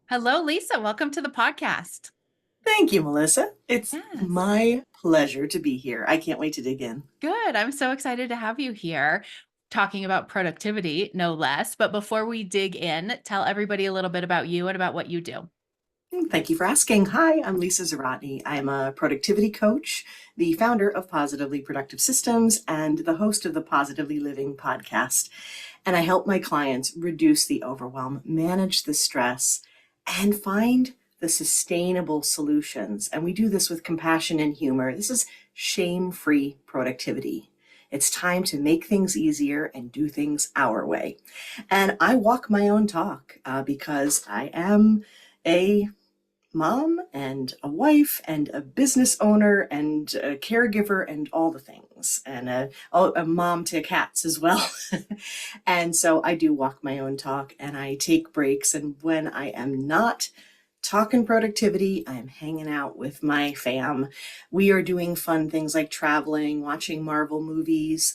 Hello, Lisa. Welcome to the podcast. Thank you, Melissa. It's Yes. my pleasure to be here. I can't wait to dig in. Good. I'm so excited to have you here talking about productivity, no less. But before we dig in, tell everybody a little bit about you and about what you do. Thank you for asking. Hi, I'm Lisa Zawrotny. I'm a productivity coach, the founder of Positively Productive Systems, and the host of the Positively Living podcast. And I help my clients reduce the overwhelm, manage the stress, and find the sustainable solutions. And we do this with compassion and humor. This is shame-free productivity. It's time to make things easier and do things our way. And I walk my own talk because I am a mom and a wife and a business owner and a caregiver and all the things, and a mom to cats as well. And so I do walk my own talk and I take breaks. And when I am not talking productivity, I'm hanging out with my fam. We are doing fun things like traveling, watching Marvel movies.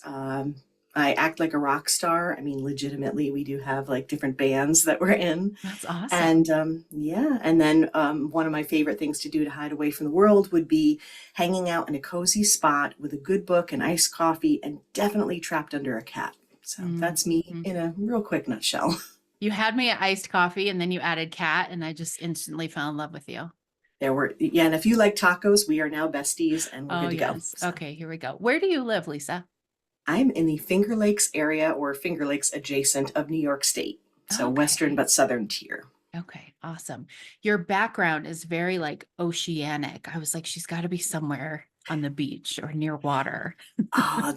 I act like a rock star. I mean, legitimately, we do have like different bands that we're in. That's awesome. And yeah, and then one of my favorite things to do to hide away from the world would be hanging out in a cozy spot with a good book and iced coffee and definitely trapped under a cat. So that's me Mhm. in a real quick nutshell. You had me at iced coffee and then you added cat, and I just instantly fell in love with you. Yeah, and if you like tacos, we are now besties and we're Oh, good to go. yes. So Okay, here we go. Where do you live, Lisa? I'm in the Finger Lakes area or Finger Lakes adjacent of New York State. So western Okay. but southern tier. Okay, awesome. Your background is very like oceanic. I was like, she's got to be somewhere on the beach or near water.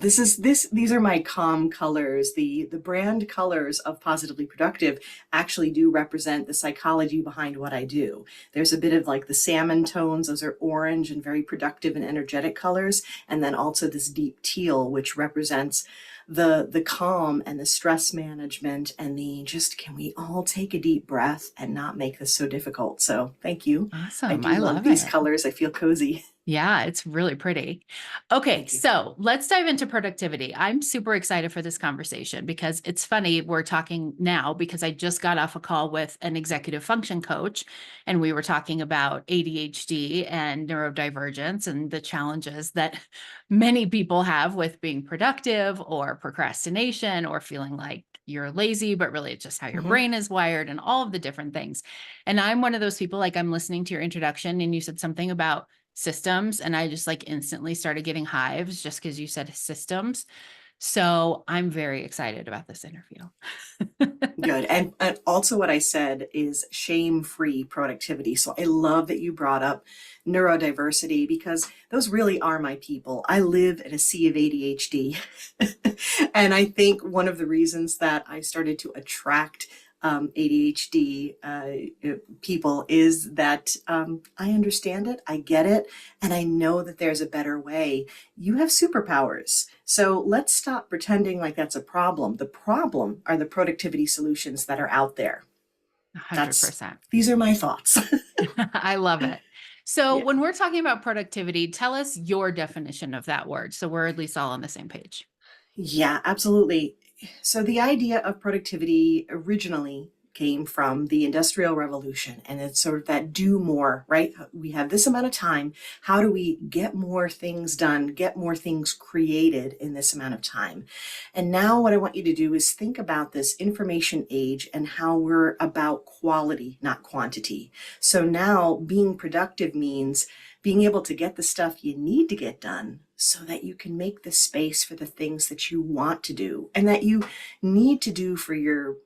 These are my calm colors. The brand colors of Positively Productive actually do represent the psychology behind what I do. There's a bit of like the salmon tones, those are orange and very productive and energetic colors, and then also this deep teal, which represents the calm and the stress management and the just can we all take a deep breath and not make this so difficult. So thank you. I Awesome. do I love love these it. colors. I feel cozy. Yeah, it's really pretty. Okay, Thank you. so let's dive into productivity. I'm super excited for this conversation because it's funny. We're talking now because I just got off a call with an executive function coach, and we were talking about ADHD and neurodivergence and the challenges that many people have with being productive or procrastination or feeling like you're lazy, but really it's just how your Mhm. brain is wired and all of the different things. And I'm one of those people, like I'm listening to your introduction and you said something about systems, and I just like instantly started getting hives just because you said systems. So I'm very excited about this interview. Good. And also, what I said is shame free productivity. So I love that you brought up neurodiversity because those really are my people. I live in a sea of ADHD. And I think one of the reasons that I started to attract ADHD people is that I understand it, I get it, and I know that there's a better way. You have superpowers. So let's stop pretending like that's a problem. The problem are the productivity solutions that are out there. That's 100%. these are my thoughts. I love it. So Yeah. when we're talking about productivity, tell us your definition of that word. So we're at least all on the same page. Yeah, absolutely. So the idea of productivity originally came from the Industrial Revolution, and it's sort of that do more, right? We have this amount of time. How do we get more things done, get more things created in this amount of time? And now what I want you to do is think about this information age and how we're about quality, not quantity. So now being productive means being able to get the stuff you need to get done so that you can make the space for the things that you want to do and that you need to do for your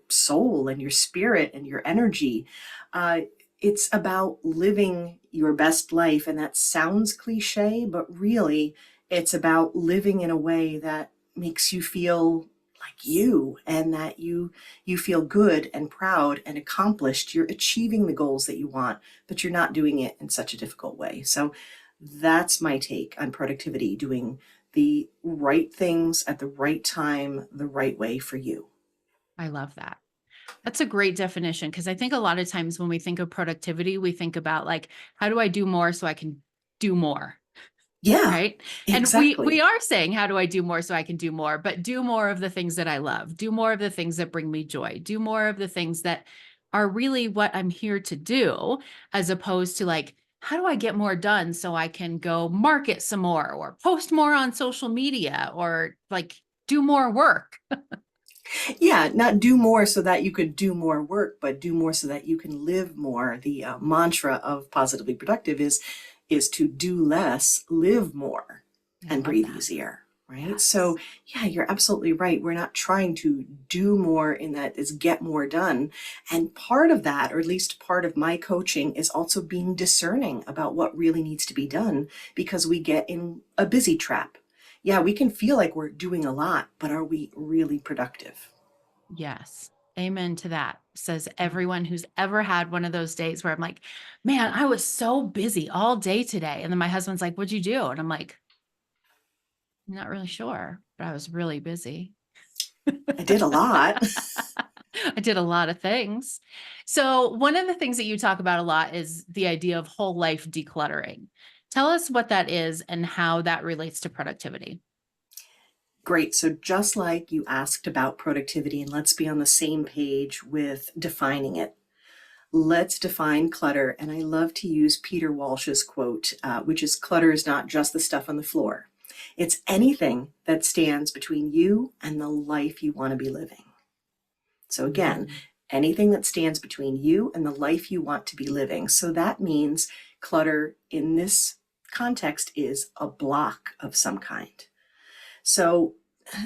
soul and your spirit and your energy. Uh, it's about living your best life, and that sounds cliche, but really, it's about living in a way that makes you feel like you and that you feel good and proud and accomplished. You're achieving the goals that you want, but you're not doing it in such a difficult way. So that's my take on productivity, doing the right things at the right time, the right way for you. I love that. That's a great definition because I think a lot of times when we think of productivity, we think about like, how do I do more so I can do more? Yeah, Right. And we exactly. are saying, how do I do more so I can do more? But do more of the things that I love, do more of the things that bring me joy, do more of the things that are really what I'm here to do, as opposed to like, how do I get more done so I can go market some more or post more on social media or like do more work? Yeah, not do more so that you could do more work, but do more so that you can live more. The mantra of positively productive is to do less, live more, I and love breathe that. easier, right? So Yes. yeah, you're absolutely right. We're not trying to do more in that is get more done. And part of that, or at least part of my coaching, is also being discerning about what really needs to be done because we get in a busy trap. Yeah, we can feel like we're doing a lot, but are we really productive? Yes. Amen to that. Says everyone who's ever had one of those days where I'm like, man, I was so busy all day today. And then my husband's like, what'd you do? And I'm like, I'm not really sure, but I was really busy. I did a lot. I did a lot of things. So, one of the things that you talk about a lot is the idea of whole life decluttering. Tell us what that is and how that relates to productivity. Great. So, just like you asked about productivity, and let's be on the same page with defining it. Let's define clutter. And I love to use Peter Walsh's quote, which is clutter is not just the stuff on the floor, it's anything that stands between you and the life you want to be living. So, again, Mhm. anything that stands between you and the life you want to be living. So, that means clutter in this context is a block of some kind. So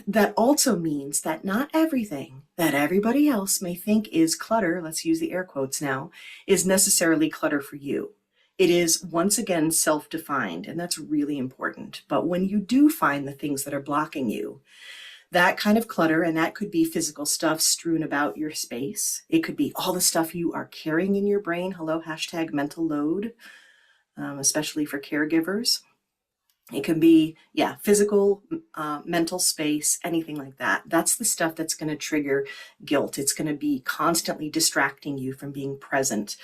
that also means that not everything that everybody else may think is clutter, let's use the air quotes now, is necessarily clutter for you. It is once again self defined, and that's really important. But when you do find the things that are blocking you, that kind of clutter, and that could be physical stuff strewn about your space, it could be all the stuff you are carrying in your brain. Hello, hashtag mental load, especially for caregivers. It can be, yeah, physical, mental space, anything like that. That's the stuff that's going to trigger guilt. It's going to be constantly distracting you from being present.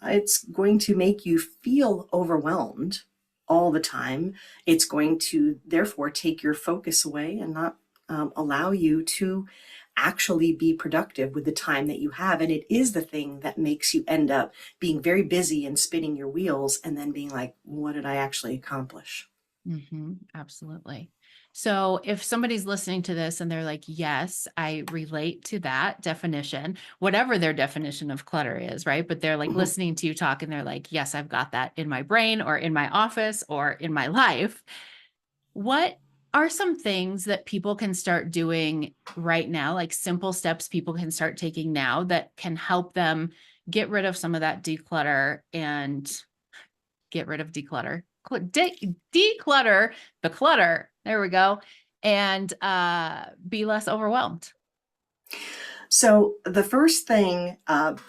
It's going to make you feel overwhelmed all the time. It's going to, therefore, take your focus away and not allow you to actually be productive with the time that you have. And it is the thing that makes you end up being very busy and spinning your wheels and then being like, what did I actually accomplish? Absolutely. So if somebody's listening to this and they're like, yes, I relate to that definition, whatever their definition of clutter is, right? But they're like Mhm. listening to you talk and they're like, yes, I've got that in my brain or in my office or in my life. What are some things that people can start doing right now, like simple steps people can start taking now that can help them get rid of some of that declutter and get rid of declutter, declutter the clutter. There we go. And be less overwhelmed. So the first thing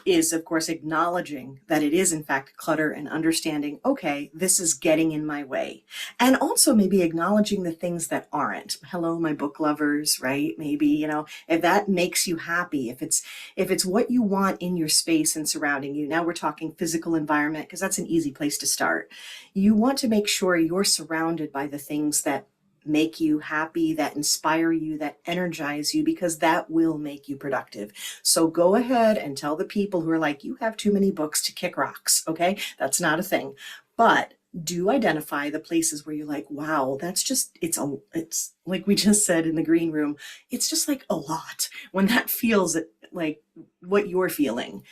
is, of course, acknowledging that it is, in fact, clutter and understanding, okay, this is getting in my way. And also maybe acknowledging the things that aren't. Hello, my book lovers, right? Maybe, if that makes you happy, if it's what you want in your space and surrounding you. Now we're talking physical environment because that's an easy place to start. You want to make sure you're surrounded by the things that make you happy, that inspire you, that energize you, because that will make you productive. So go ahead and tell the people who are like, you have too many books to kick rocks. Okay. That's not a thing. But do identify the places where you're like, wow, that's just, it's like we just said in the green room, it's just like a lot when that feels like what you're feeling.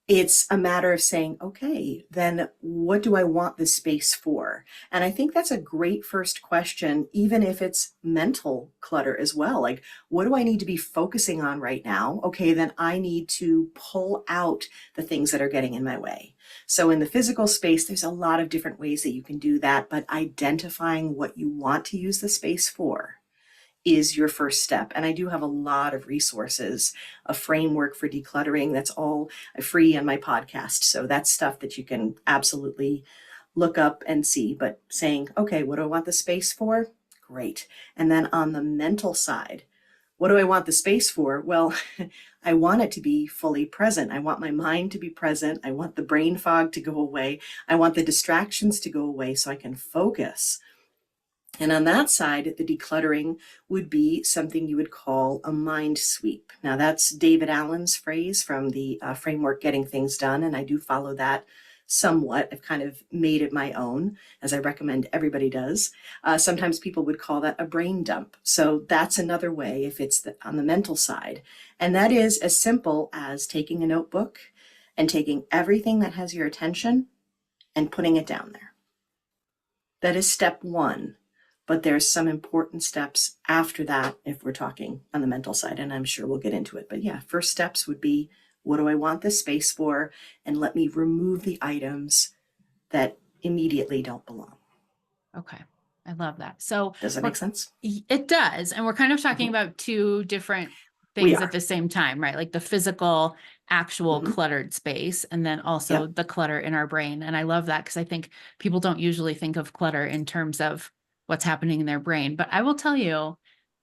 It's a matter of saying, okay, then what do I want this space for? And I think that's a great first question, even if it's mental clutter as well. Like, what do I need to be focusing on right now? Okay, then I need to pull out the things that are getting in my way. So, in the physical space, there's a lot of different ways that you can do that, but identifying what you want to use the space for is your first step. And I do have a lot of resources, a framework for decluttering that's all free on my podcast. So that's stuff that you can absolutely look up and see. But saying, okay, what do I want the space for? Great. And then on the mental side, what do I want the space for? Well, I want it to be fully present. I want my mind to be present. I want the brain fog to go away. I want the distractions to go away so I can focus And on that side, the decluttering would be something you would call a mind sweep. Now, that's David Allen's phrase from the framework Getting Things Done, and I do follow that somewhat. I've kind of made it my own, as I recommend everybody does. Sometimes people would call that a brain dump. So that's another way if it's on the mental side. And that is as simple as taking a notebook and taking everything that has your attention and putting it down there. That is step one. But there's some important steps after that if we're talking on the mental side, and I'm sure we'll get into it. But yeah, first steps would be, what do I want this space for? And let me remove the items that immediately don't belong. Okay. I love that. So Does that make sense? it does. And we're kind of talking about two different We things at are. the same time, right? Like the physical, actual Mhm. cluttered space, and then also Yep. the clutter in our brain. And I love that because I think people don't usually think of clutter in terms of what's happening in their brain. But I will tell you,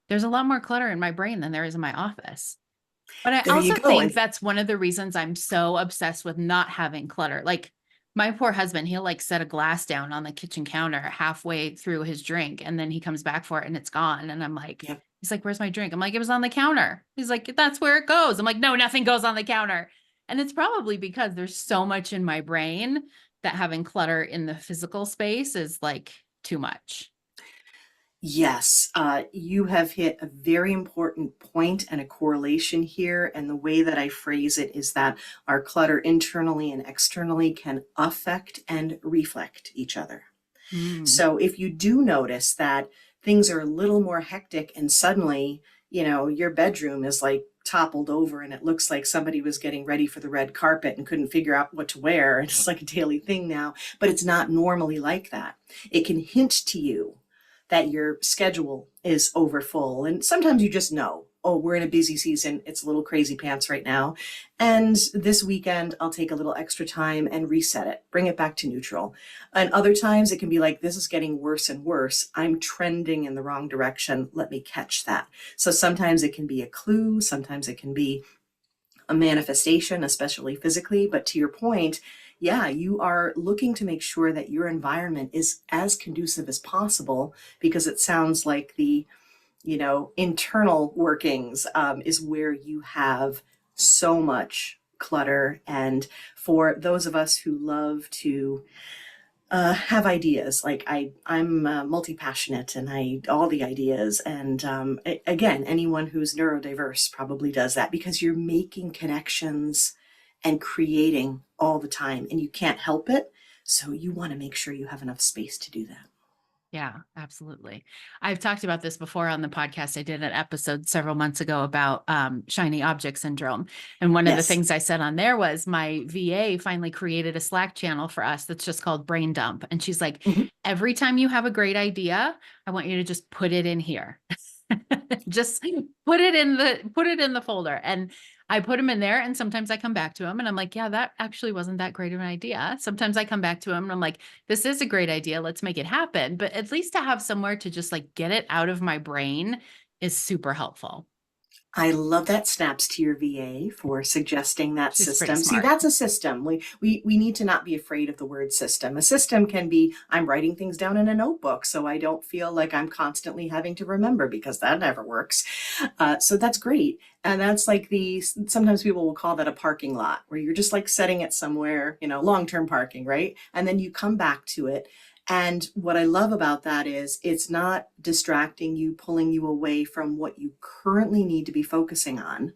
there's a lot more clutter in my brain than there is in my office. But I There you also go. think And that's one of the reasons I'm so obsessed with not having clutter. Like my poor husband, he'll like set a glass down on the kitchen counter halfway through his drink and then he comes back for it and it's gone. And I'm like, yep. he's like, where's my drink? I'm like, it was on the counter. He's like, that's where it goes. I'm like, no, nothing goes on the counter. And it's probably because there's so much in my brain that having clutter in the physical space is like too much. Yes, you have hit a very important point and a correlation here. And the way that I phrase it is that our clutter internally and externally can affect and reflect each other. Mm. So if you do notice that things are a little more hectic and suddenly, your bedroom is like toppled over and it looks like somebody was getting ready for the red carpet and couldn't figure out what to wear. It's like a daily thing now, but it's not normally like that. It can hint to you that your schedule is over full. And sometimes you just know, oh, we're in a busy season. It's a little crazy pants right now. And this weekend, I'll take a little extra time and reset it, bring it back to neutral. And other times it can be like, this is getting worse and worse. I'm trending in the wrong direction. Let me catch that. So sometimes it can be a clue. Sometimes it can be a manifestation, especially physically. But to your point, yeah, you are looking to make sure that your environment is as conducive as possible, because it sounds like the internal workings is where you have so much clutter. And for those of us who love to have ideas. Like I'm multi-passionate and all the ideas. And again, anyone who's neurodiverse probably does that, because you're making connections and creating all the time and you can't help it. So you want to make sure you have enough space to do that. Yeah, absolutely. I've talked about this before on the podcast. I did an episode several months ago about shiny object syndrome. And one of the Yes. things I said on there was my VA finally created a Slack channel for us that's just called Brain Dump. And she's like, Mhm. every time you have a great idea, I want you to just put it in here. Just put it in the folder. And I put them in there and sometimes I come back to them and I'm like, yeah, that actually wasn't that great of an idea. Sometimes I come back to them and I'm like, this is a great idea. Let's make it happen. But at least to have somewhere to just like get it out of my brain is super helpful. I love that. Snaps to your VA for suggesting that She's pretty system. See, smart. that's a system. We need to not be afraid of the word system. A system can be, I'm writing things down in a notebook so I don't feel like I'm constantly having to remember, because that never works. So that's great. And that's like sometimes people will call that a parking lot, where you're just like setting it somewhere, long-term parking, right? And then you come back to it. And what I love about that is it's not distracting you, pulling you away from what you currently need to be focusing on.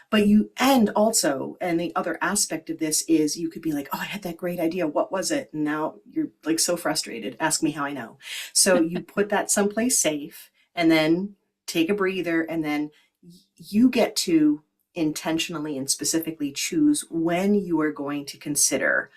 But and also, and the other aspect of this is you could be like, oh, I had that great idea. What was it? And now you're like so frustrated. Ask me how I know. So you put that someplace safe and then take a breather, and then you get to intentionally and specifically choose when you are going to consider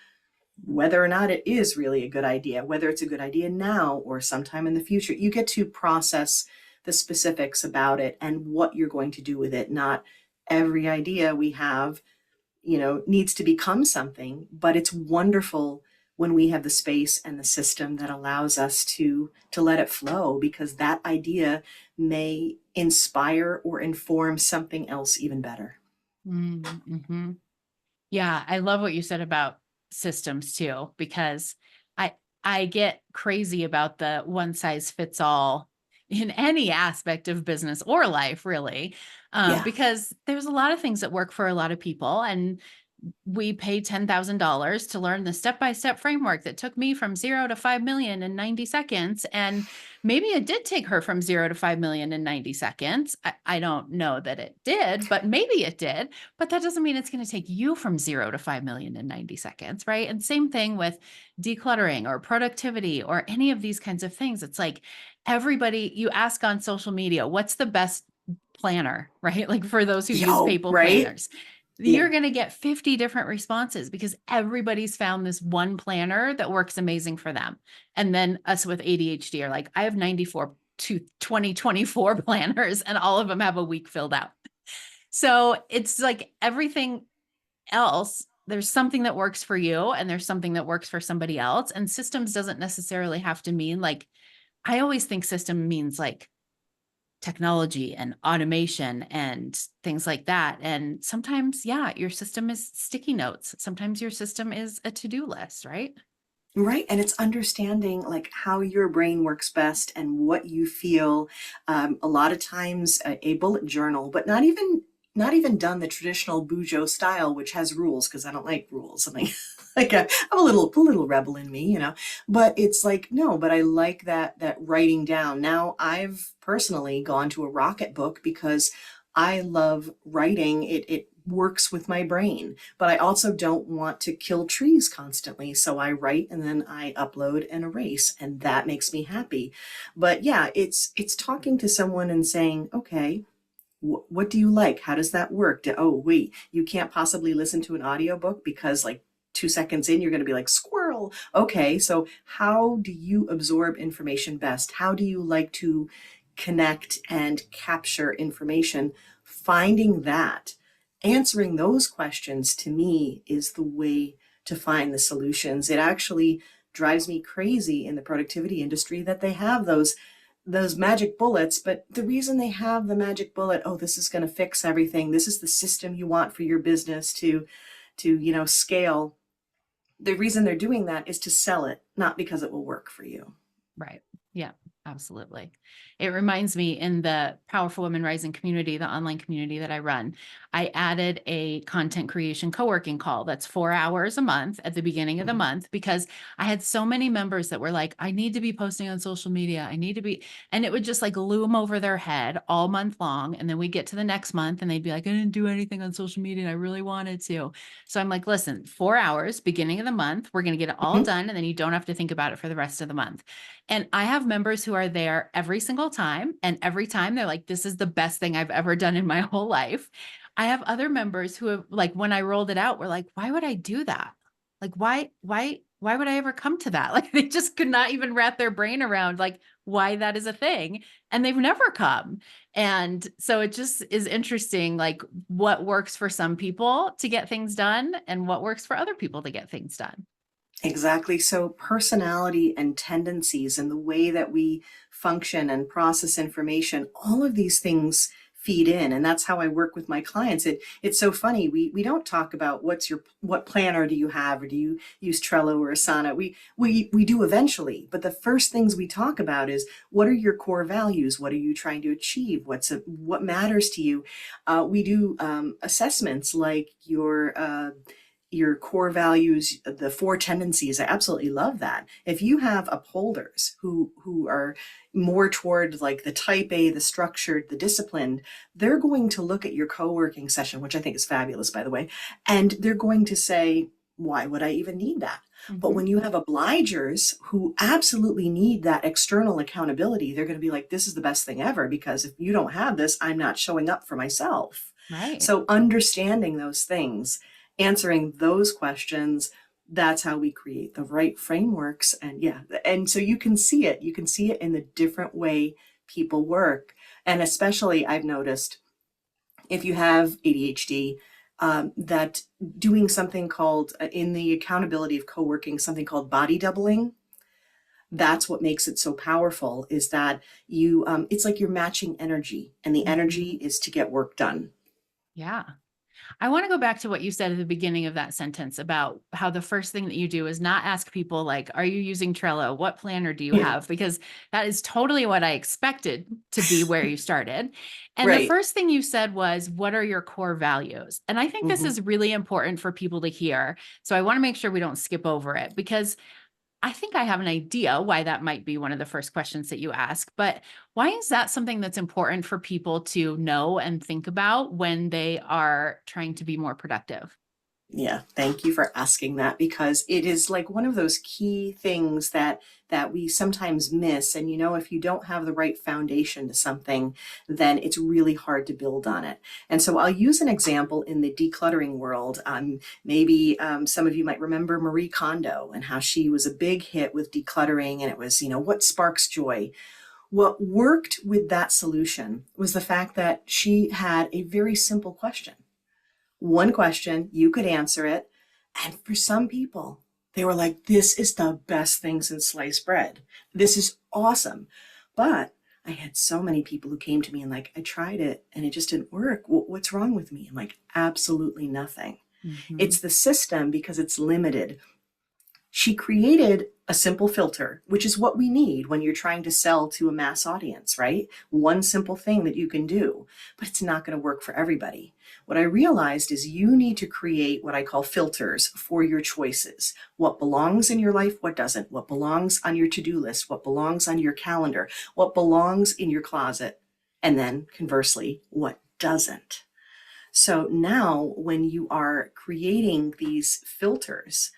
whether or not it is really a good idea, whether it's a good idea now or sometime in the future. You get to process the specifics about it and what you're going to do with it. Not every idea we have, needs to become something, but it's wonderful when we have the space and the system that allows us to let it flow, because that idea may inspire or inform something else even better. Mm-hmm. Yeah, I love what you said about systems too, because I get crazy about the one size fits all in any aspect of business or life, really, Yeah. because there's a lot of things that work for a lot of people. And we paid $10,000 to learn the step-by-step framework that took me from 0 to 5 million in 90 seconds. And maybe it did take her from 0 to 5 million in 90 seconds. I don't know that it did, but maybe it did. But that doesn't mean it's going to take you from 0 to 5 million in 90 seconds, right? And same thing with decluttering or productivity or any of these kinds of things. It's like everybody, you ask on social media, what's the best planner, right? Like for those who use Yo, Paper right? planners, Yeah. you're going to get 50 different responses because everybody's found this one planner that works amazing for them. And then us with ADHD are like, I have 94 to 2024 planners and all of them have a week filled out. So it's like everything else, there's something that works for you and there's something that works for somebody else. And systems doesn't necessarily have to mean like, I always think system means like technology and automation and things like that. And sometimes, yeah, your system is sticky notes. Sometimes your system is a to-do list, right? Right. And it's understanding like how your brain works best and what you feel. A lot of times a bullet journal, but not even done the traditional Bujo style, which has rules because I don't like rules. I mean, I'm a little rebel in me, you know. But it's like no, but I like that writing down. Now I've personally gone to a Rocket Book because I love writing. It works with my brain, but I also don't want to kill trees constantly. So I write and then I upload and erase, and that makes me happy. But yeah, it's talking to someone and saying, okay, what do you like? How does that work? Oh, wait, you can't possibly listen to an audiobook because like 2 seconds in, you're going to be like, squirrel. Okay, so how do you absorb information best? How do you like to connect and capture information? Finding that, answering those questions to me is the way to find the solutions. It actually drives me crazy in the productivity industry that they have those magic bullets, but the reason they have the magic bullet, oh, this is going to fix everything, this is the system you want for your business to scale. The reason they're doing that is to sell it, not because it will work for you. Right. Yeah, absolutely. It reminds me in the Powerful Women Rising community, the online community that I run, I added a content creation co-working call that's 4 hours a month at the beginning of the Mhm. month because I had so many members that were like, I need to be posting on social media. I need to be, and it would just like loom over their head all month long. And then we get to the next month and they'd be like, I didn't do anything on social media and I really wanted to. So I'm like, listen, 4 hours, beginning of the month, we're going to get it all Mhm. done. And then you don't have to think about it for the rest of the month. And I have members who are there every single time. And every time they're like, this is the best thing I've ever done in my whole life. I have other members who have like, when I rolled it out, were like, why would I do that? Like, why would I ever come to that? Like they just could not even wrap their brain around like why that is a thing. And they've never come. And so it just is interesting, like what works for some people to get things done and what works for other people to get things done. Exactly. So personality and tendencies and the way that we function and process information, all of these things feed in. And that's how I work with my clients. It's so funny. We don't talk about what planner do you have or do you use Trello or Asana? We do eventually, but the first things we talk about is what are your core values? What are you trying to achieve? What matters to you? We do assessments like your core values, the four tendencies. I absolutely love that. If you have upholders who are more toward like the type A, the structured, the disciplined, they're going to look at your co-working session, which I think is fabulous, by the way, and they're going to say, why would I even need that? But Mhm. when you have obligers who absolutely need that external accountability, they're going to be like, this is the best thing ever because if you don't have this, I'm not showing up for myself. Right. So understanding those things, answering those questions, that's how we create the right frameworks. And yeah, and so you can see it in the different way people work. And especially I've noticed if you have ADHD, that doing something called in the accountability of co-working, something called body doubling, that's what makes it so powerful is that it's like you're matching energy and the energy Mhm. is to get work done. Yeah. I want to go back to what you said at the beginning of that sentence about how the first thing that you do is not ask people like, are you using Trello? What planner do you Yeah. have? Because that is totally what I expected to be where you started. And the Right. first thing you said was, what are your core values? And I think this Hmm. is really important for people to hear. So I want to make sure we don't skip over it, because I think I have an idea why that might be one of the first questions that you ask, but why is that something that's important for people to know and think about when they are trying to be more productive? Yeah, thank you for asking that, because it is like one of those key things that we sometimes miss. And if you don't have the right foundation to something, then it's really hard to build on it. And so I'll use an example in the decluttering world. Maybe some of you might remember Marie Kondo and how she was a big hit with decluttering, and it was, what sparks joy. What worked with that solution was the fact that she had a very simple question. One question, you could answer it. And for some people, they were like, this is the best thing since sliced bread. This is awesome. But I had so many people who came to me and like, I tried it and it just didn't work. What's wrong with me? I'm like, absolutely nothing. Mhm. It's the system because it's limited. She created a simple filter, which is what we need when you're trying to sell to a mass audience, right? One simple thing that you can do, but it's not going to work for everybody. What I realized is you need to create what I call filters for your choices. What belongs in your life, what doesn't, what belongs on your to-do list, what belongs on your calendar, what belongs in your closet, and then conversely, what doesn't. So now when you are creating these filters,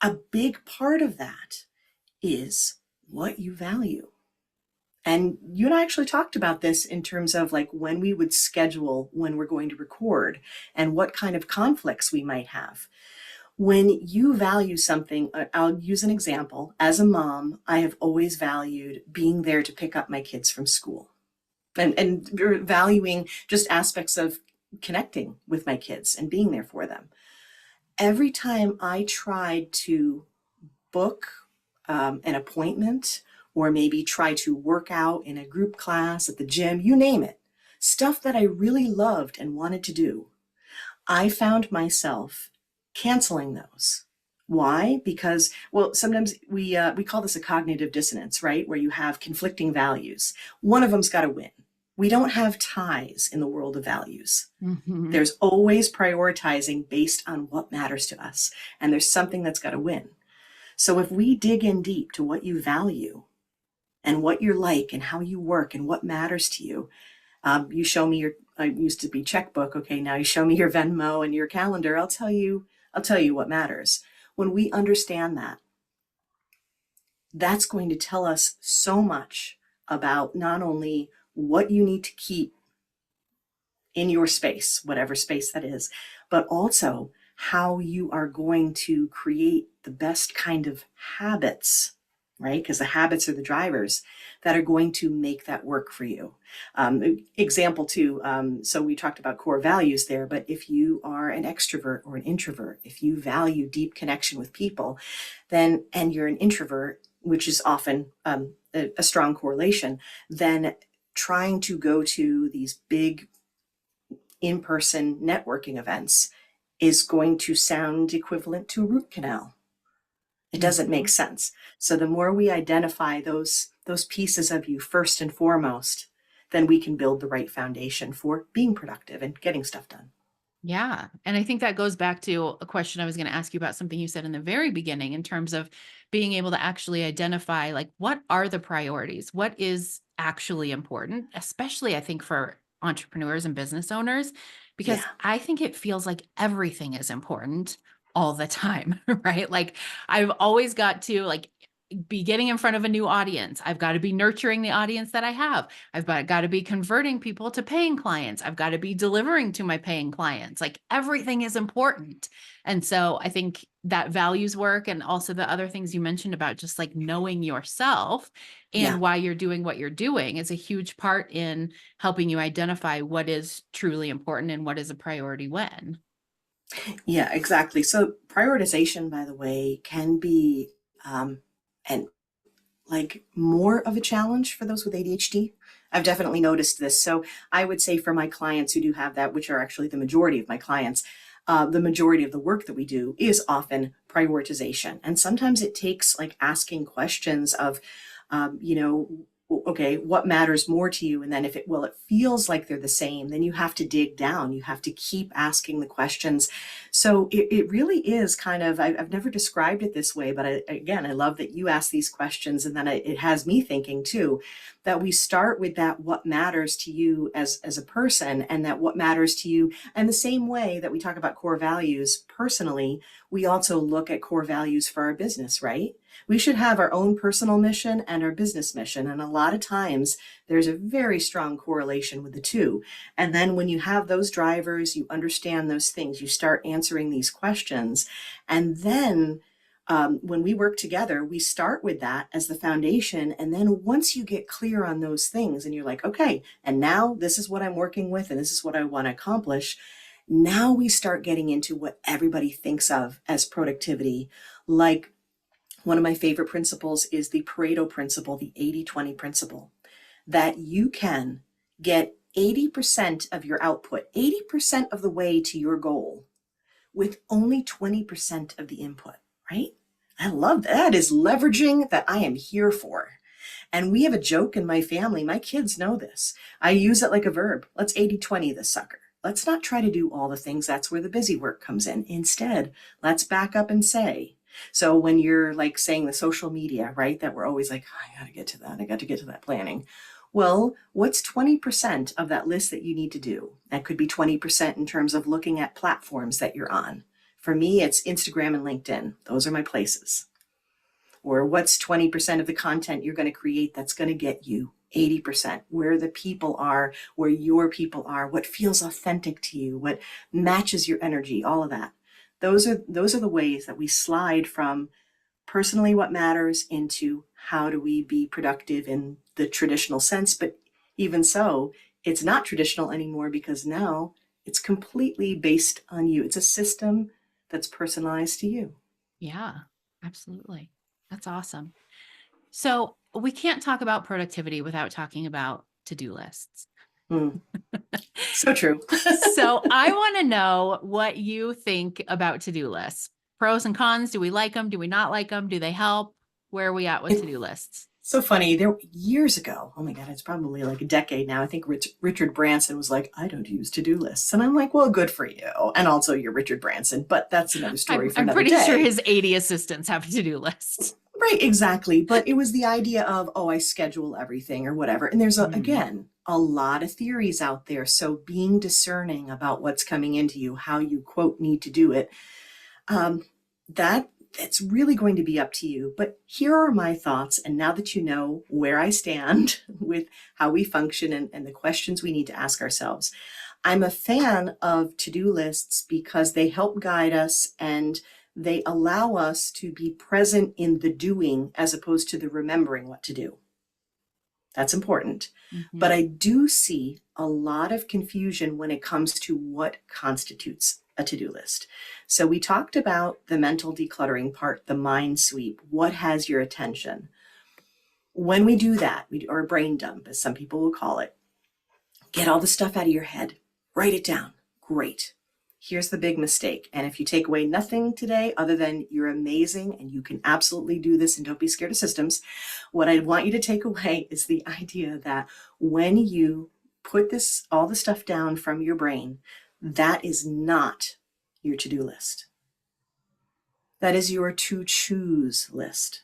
a big part of that is what you value. And you and I actually talked about this in terms of like when we would schedule when we're going to record and what kind of conflicts we might have. When you value something, I'll use an example. As a mom, I have always valued being there to pick up my kids from school, and valuing just aspects of connecting with my kids and being there for them. Every time I tried to book an appointment, or maybe try to work out in a group class at the gym, you name it, stuff that I really loved and wanted to do, I found myself canceling those. Why? Because, well, sometimes we call this a cognitive dissonance, right? Where you have conflicting values. One of them's got to win. We don't have ties in the world of values. Mhm. There's always prioritizing based on what matters to us, and there's something that's got to win. So if we dig in deep to what you value and what you're like and how you work and what matters to you, you show me your, I used to be checkbook. Okay, now you show me your Venmo and your calendar. I'll tell you what matters. When we understand that, that's going to tell us so much about not only what you need to keep in your space, whatever space that is, but also how you are going to create the best kind of habits, right? Because the habits are the drivers that are going to make that work for you. Example two, so we talked about core values there, but if you are an extrovert or an introvert, if you value deep connection with people, then, and you're an introvert, which is often a strong correlation, then trying to go to these big in-person networking events is going to sound equivalent to a root canal. It doesn't make Mhm. sense. So the more we identify those pieces of you first and foremost, then we can build the right foundation for being productive and getting stuff done. Yeah. And I think that goes back to a question I was going to ask you about something you said in the very beginning in terms of being able to actually identify like what are the priorities? What is actually important, especially I think for entrepreneurs and business owners, Yeah. because I think it feels like everything is important all the time, right? Like I've always got to like be getting in front of a new audience. I've got to be nurturing the audience that I have. Got to be converting people to paying clients. I've got to be delivering to my paying clients. Like everything is important. And so I think that values work and also the other things you mentioned about just like knowing yourself Yeah. and why you're doing what you're doing is a huge part in helping you identify what is truly important and what is a priority when. Yeah, exactly. So prioritization, by the way, can be and like more of a challenge for those with ADHD. I've definitely noticed this. So I would say for my clients who do have that, which are actually the majority of my clients, the majority of the work that we do is often prioritization. And sometimes it takes like asking questions of, you know, okay, what matters more to you? And then if it feels like they're the same, then you have to dig down. You have to keep asking the questions. So it really is kind of, I've never described it this way, but again, I love that you ask these questions. And then it has me thinking too, that we start with that, what matters to you as a person, and that what matters to you. And the same way that we talk about core values personally, we also look at core values for our business, right? We should have our own personal mission and our business mission. And a lot of times there's a very strong correlation with the two. And then when you have those drivers, you understand those things, you start answering these questions. And then when we work together, we start with that as the foundation. And then once you get clear on those things and you're like, okay, and now this is what I'm working with and this is what I want to accomplish. Now we start getting into what everybody thinks of as productivity. Like, one of my favorite principles is the Pareto principle, the 80-20 principle, that you can get 80% of your output, 80% of the way to your goal with only 20% of the input, right? I love that. That is leveraging that I am here for. And we have a joke in my family. My kids know this. I use it like a verb. Let's 80-20 this sucker. Let's not try to do all the things. That's where the busy work comes in. Instead, let's back up and say, so when you're like saying the social media, right, that we're always like, oh, I got to get to that. I got to get to that planning. Well, what's 20% of that list that you need to do? That could be 20% in terms of looking at platforms that you're on. For me, it's Instagram and LinkedIn. Those are my places. Or what's 20% of the content you're going to create that's going to get you 80%, where the people are, where your people are, what feels authentic to you, what matches your energy, all of that. Those are the ways that we slide from personally what matters into how do we be productive in the traditional sense. But even so, it's not traditional anymore because now it's completely based on you. It's a system that's personalized to you. Yeah, absolutely. That's awesome. So we can't talk about productivity without talking about to-do lists. Mm. So true. So I want to know what you think about to-do lists. Pros and cons. Do we like them? Do we not like them? Do they help? Where are we at with to-do lists? So funny. There years ago, oh my God, it's probably like a decade now. I think Richard Branson was like, I don't use to-do lists. And I'm like, well, good for you. And also you're Richard Branson, but that's another story for another day. I'm pretty sure his 80 assistants have a to-do list. Right, exactly. But it was the idea of, oh, I schedule everything or whatever. And there's, again, a lot of theories out there. So being discerning about what's coming into you, how you, quote, need to do it, that's really going to be up to you. But here are my thoughts. And now that you know where I stand with how we function and the questions we need to ask ourselves, I'm a fan of to-do lists because they help guide us and they allow us to be present in the doing as opposed to the remembering what to do. That's important. Mm-hmm. But I do see a lot of confusion when it comes to what constitutes a to-do list. So we talked about the mental decluttering part, the mind sweep, what has your attention. When we do that, or a brain dump, as some people will call it, get all the stuff out of your head, write it down. Great. Here's the big mistake. And if you take away nothing today other than you're amazing and you can absolutely do this and don't be scared of systems, what I want you to take away is the idea that when you put all the stuff down from your brain, that is not your to-do list. That is your to-choose list.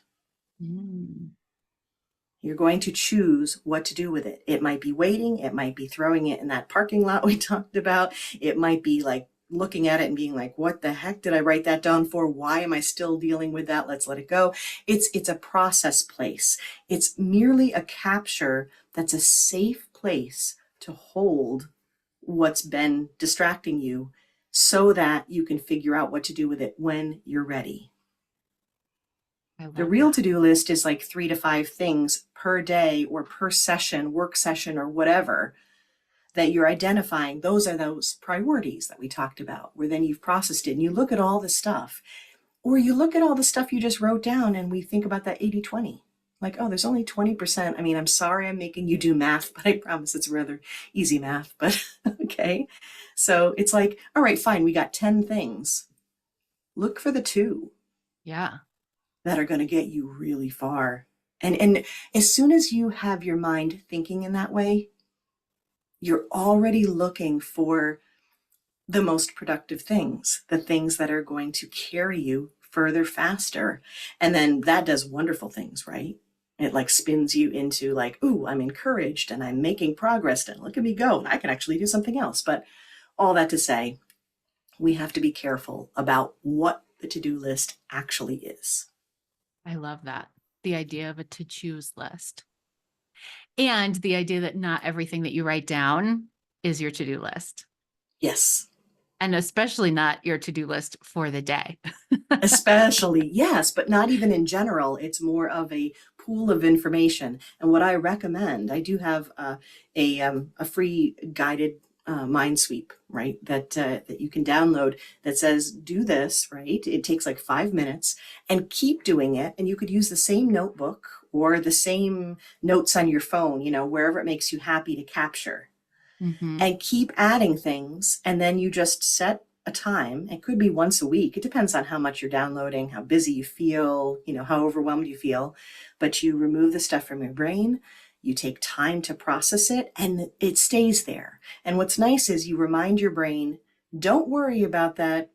You're going to choose what to do with it. It might be waiting. It might be throwing it in that parking lot we talked about. It might be like looking at it and being like, what the heck did I write that down for? Why am I still dealing with that? Let's let it go. It's a process place. It's merely a capture that's a safe place to hold what's been distracting you so that you can figure out what to do with it when you're ready. The real to-do list is like 3 to 5 things per day or per session, work session, or whatever that you're identifying. Those are those priorities that we talked about, where then you've processed it and you look at all the stuff, or you look at all the stuff you just wrote down and we think about that 80-20. Like, oh, there's only 20%. I mean, I'm sorry I'm making you do math, but I promise it's rather easy math, but okay. So it's like, all right, fine, we got 10 things. Look for the two Yeah. that are going to get you really far. And as soon as you have your mind thinking in that way, you're already looking for the most productive things, the things that are going to carry you further faster. And then that does wonderful things, right? It like spins you into like, ooh, I'm encouraged and I'm making progress and look at me go. And I can actually do something else. But all that to say, we have to be careful about what the to-do list actually is. I love that. The idea of a to choose list and the idea that not everything that you write down is your to do list, Yes. and especially not your to do list for the day. Especially, yes, but not even in general. It's more of a pool of information. And what I recommend, I do have a free guided mind sweep, right? That you can download that says do this, right? It takes like 5 minutes, and keep doing it. And you could use the same notebook or the same notes on your phone, wherever it makes you happy to capture, Mm-hmm. and keep adding things. And then you just set a time. It could be once a week. It depends on how much you're downloading, how busy you feel, how overwhelmed you feel. But you remove the stuff from your brain. You take time to process it, and it stays there. And what's nice is you remind your brain, don't worry about that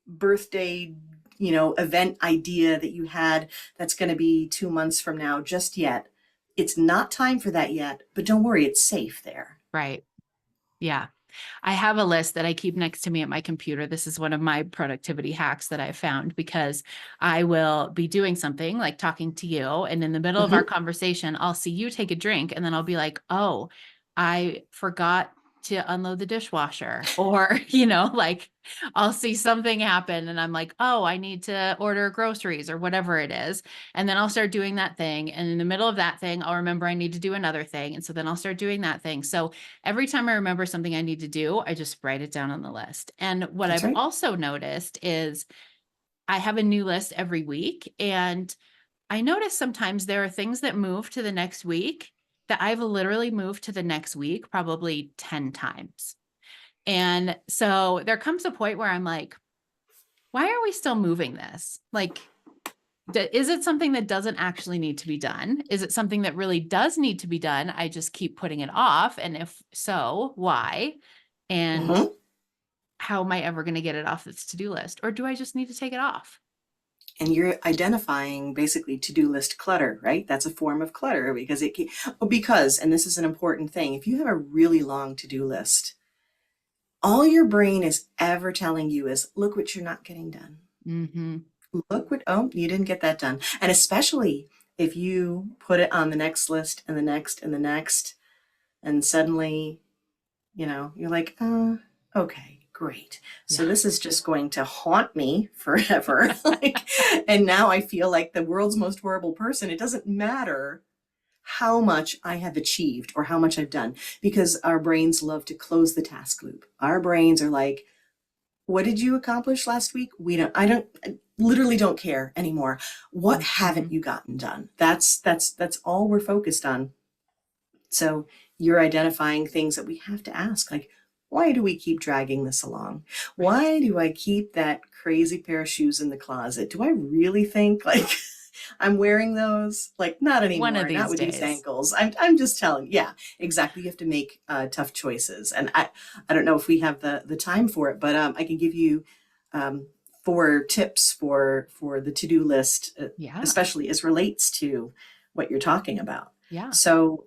birthday, event idea that you had that's going to be 2 months from now just yet. It's not time for that yet, but don't worry, it's safe there. Right. Yeah. I have a list that I keep next to me at my computer. This is one of my productivity hacks that I found, because I will be doing something like talking to you, and in the middle of our Mm-hmm. conversation, I'll see you take a drink, and then I'll be like, oh, I forgot to unload the dishwasher, or, like I'll see something happen and I'm like, oh, I need to order groceries or whatever it is. And then I'll start doing that thing. And in the middle of that thing, I'll remember I need to do another thing. And so then I'll start doing that thing. So every time I remember something I need to do, I just write it down on the list. And what That's I've right. also noticed is I have a new list every week. And I notice sometimes there are things that move to the next week that I've literally moved to the next week probably 10 times. And so there comes a point where I'm like, why are we still moving this? Like, is it something that doesn't actually need to be done? Is it something that really does need to be done? I just keep putting it off. And if so, why? And Mm-hmm. how am I ever going to get it off this to-do list? Or do I just need to take it off? And you're identifying basically to-do list clutter, right? That's a form of clutter because, and this is an important thing, if you have a really long to-do list, all your brain is ever telling you is, look what you're not getting done. Mm-hmm. Look what, oh, you didn't get that done. And especially if you put it on the next list and the next and the next, and suddenly, you're like, okay, great. So Yeah. this is just going to haunt me forever. And now I feel like the world's most horrible person. It doesn't matter how much I have achieved or how much I've done, because our brains love to close the task loop. Our brains are like, what did you accomplish last week? I literally don't care anymore. What Mm-hmm. haven't you gotten done? That's all we're focused on. So you're identifying things that we have to ask, like, why do we keep dragging this along? Right. Why do I keep that crazy pair of shoes in the closet? Do I really think like I'm wearing those? Like, not One of anymore, not these with these days. ankles. I'm just telling, yeah, exactly. You have to make tough choices. And I don't know if we have the time for it, but I can give you um, 4 tips for the to-do list, Yeah. especially as relates to what you're talking about. Yeah. So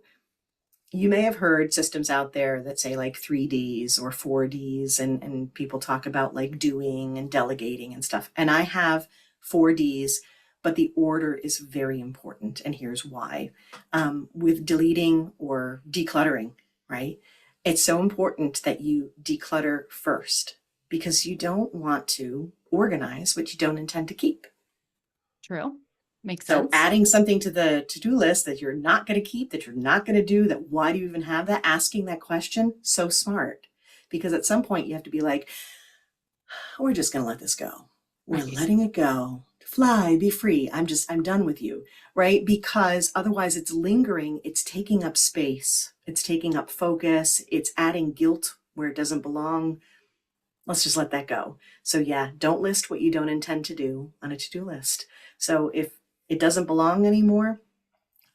you may have heard systems out there that say like 3Ds or 4Ds, and people talk about like doing and delegating and stuff. And I have 4Ds, but the order is very important. And here's why. With deleting or decluttering, right? It's so important that you declutter first, because you don't want to organize what you don't intend to keep. True. Makes So sense. adding something to the to-do list that you're not going to keep, that you're not going to do, that why do you even have that? Asking that question, so smart. Because at some point you have to be like, we're just going to let this go. We're Right. letting it go fly, be free. I'm done with you, right? Because otherwise it's lingering, it's taking up space, it's taking up focus, it's adding guilt where it doesn't belong. Let's just let that go. So yeah, don't list what you don't intend to do on a to-do list. So if it doesn't belong anymore,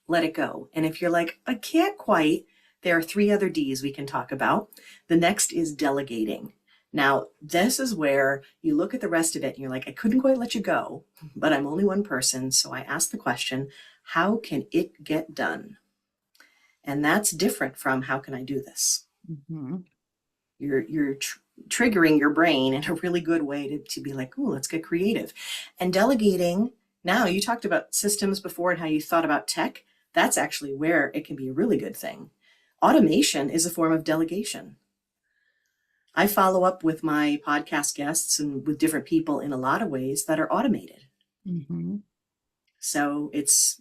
let it go. And if you're like, I can't quite, there are 3 other D's we can talk about. The next is delegating. Now, this is where you look at the rest of it and you're like, I couldn't quite let you go, but I'm only one person. So I ask the question, how can it get done? And that's different from how can I do this? Mhm. You're triggering your brain in a really good way to be like, oh, let's get creative. And delegating, now you talked about systems before and how you thought about tech. That's actually where it can be a really good thing. Automation is a form of delegation. I follow up with my podcast guests and with different people in a lot of ways that are automated. Mhm. So it's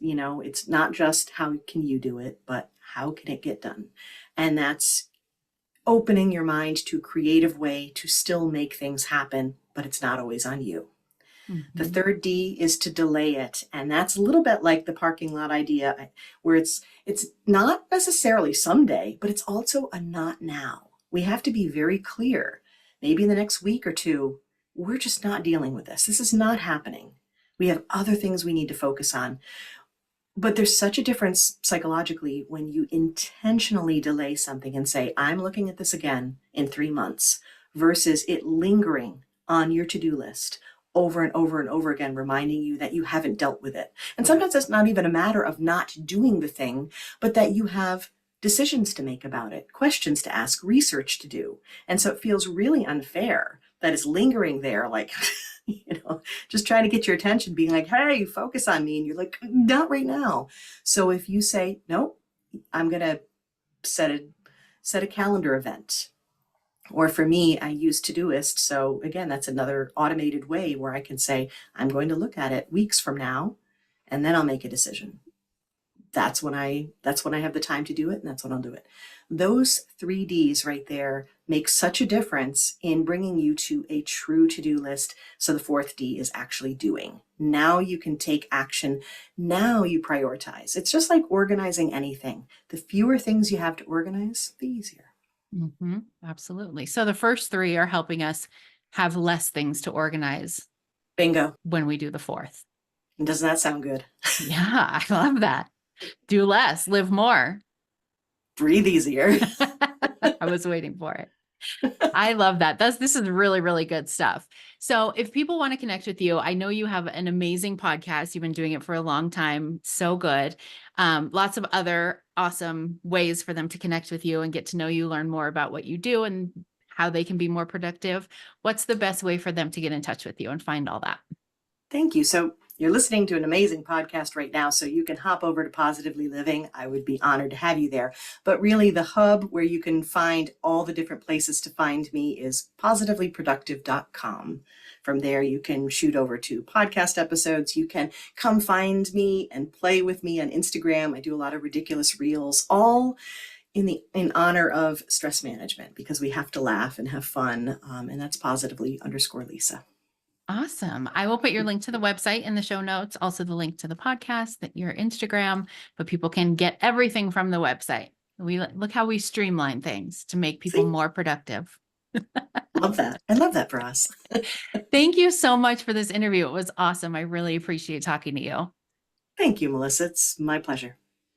not just how can you do it, but how can it get done? And that's opening your mind to a creative way to still make things happen, but it's not always on you. The Mhm. third D is to delay it. And that's a little bit like the parking lot idea where it's not necessarily someday, but it's also a not now. We have to be very clear. Maybe in the next week or two, we're just not dealing with this. This is not happening. We have other things we need to focus on. But there's such a difference psychologically when you intentionally delay something and say, I'm looking at this again in 3 months, versus it lingering on your to do list over and over and over again, reminding you that you haven't dealt with it. And sometimes it's not even a matter of not doing the thing, but that you have decisions to make about it, questions to ask, research to do. And so it feels really unfair that it's lingering there, like, just trying to get your attention, being like, hey, focus on me. And you're like, not right now. So if you say, no, I'm going to set a calendar event. Or for me, I use Todoist. So again, that's another automated way where I can say, I'm going to look at it weeks from now, and then I'll make a decision. That's when I have the time to do it, and that's when I'll do it. Those 3 Ds right there make such a difference in bringing you to a true to-do list. So the 4th D is actually doing. Now you can take action. Now you prioritize. It's just like organizing anything. The fewer things you have to organize, the easier. Mhm. Absolutely. So the first 3 are helping us have less things to organize Bingo. when we do the 4th. Doesn't that sound good? Yeah, I love that. Do less, live more. Breathe easier. I was waiting for it. I love that. This is really, really good stuff. So if people want to connect with you, I know you have an amazing podcast. You've been doing it for a long time. So good. Lots of other awesome ways for them to connect with you and get to know you, learn more about what you do and how they can be more productive. What's the best way for them to get in touch with you and find all that? Thank you. So you're listening to an amazing podcast right now, so you can hop over to Positively Living. I would be honored to have you there. But really, the hub where you can find all the different places to find me is positivelyproductive.com. From there, you can shoot over to podcast episodes. You can come find me and play with me on Instagram. I do a lot of ridiculous reels, all in honor of stress management, because we have to laugh and have fun. And that's positively_Lisa. Awesome. I will put your link to the website in the show notes, also the link to the podcast, that your Instagram, but people can get everything from the website. We look how we streamline things to make people See? more productive. Love that. I love that for us. Thank you so much for this interview. It was awesome. I really appreciate talking to you. Thank you, Melissa. It's my pleasure.